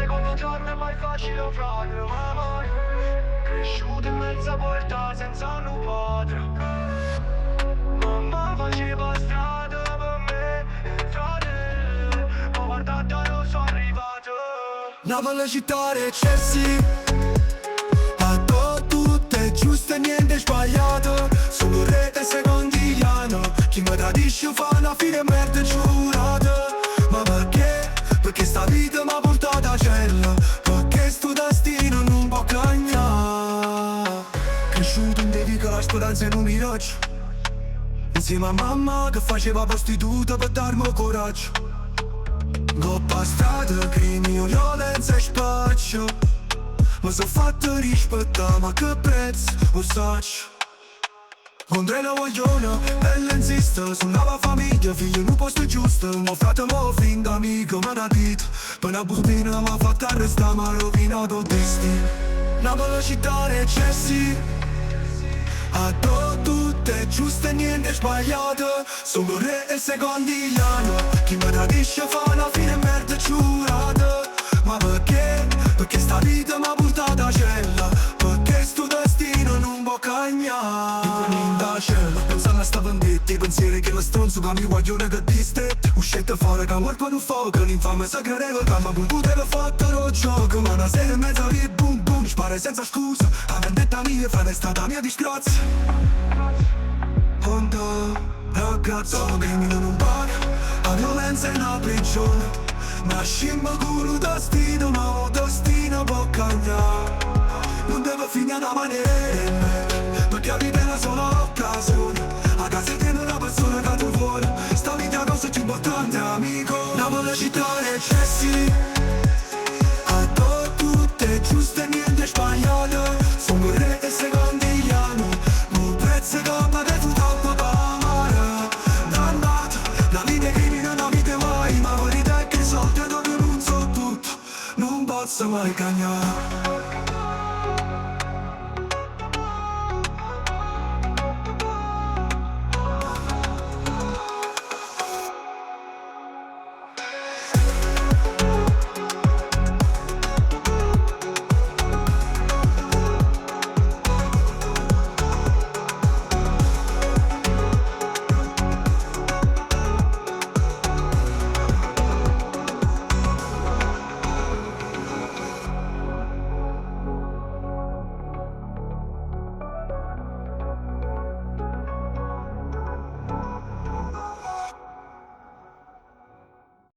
secondo giorno è mai facile frate, ma mai cresciuto in mezzo a porta senza un padre. Mamma faceva strada per me e frate, ma guardate io sono arrivato. La velocità dei eccessi, a tutte giuste niente sbagliato. Solo rete secondigliano, chi mi tradisce fa una fine merda giurata. Ma perché? Perché sta vita mi ha portato a cielo, perché sto destino non può cagnare. Cresciuto in dedica la speranza in un miraggio, insieme a mamma che faceva prostituta per darmi coraggio. Coppa strada, crimine, violenza e spaccio, mi sono fatto rispettare, ma che prezzo lo saccio. Contro la vogliono, bella insiste, sulla mia famiglia, figlio in un posto giusto. Mio fratello fin da amico mi ha detto, per una bustina mi ha fatto arrestare, mi ha rovinato il destino. La velocità dei eccessi, a tutte giuste niente sbagliato. Solo re e secondigliano, chi mi tradisce fa una fine merda giurata. Ma perché? Perché sta vita mi ha portato a cella, perché sto destino non può cagnare. Pensando a sta vendetta, i pensieri che la stronzo che mi guaglione che distette. Uscite fuori che morto un fuoco, l'infame segreto che mi poteva fatto lo gioco. Ma una sera e mezza di boom boom, spara senza scusa, la vendetta mia fa è stata mia disgrazia. Quando ragazzo crimine non paga, la violenza è una prigione. Nascimmo con un destino, ma un destino può cambiare. Non deve finire da maniera, perché arriva una sola occasione. A casa tiene una persona che tu vuoi, sta vita cosa più importante, amico. La velocità dei eccessi, a tutte giuste niente sbagliato. Sono re e secondigliano, un pezzo che mi ha detto troppo per amare. Dannato, la vita crimine non mi mai, ma verità è che i soldi dove non so tutto, non posso mai cagnare.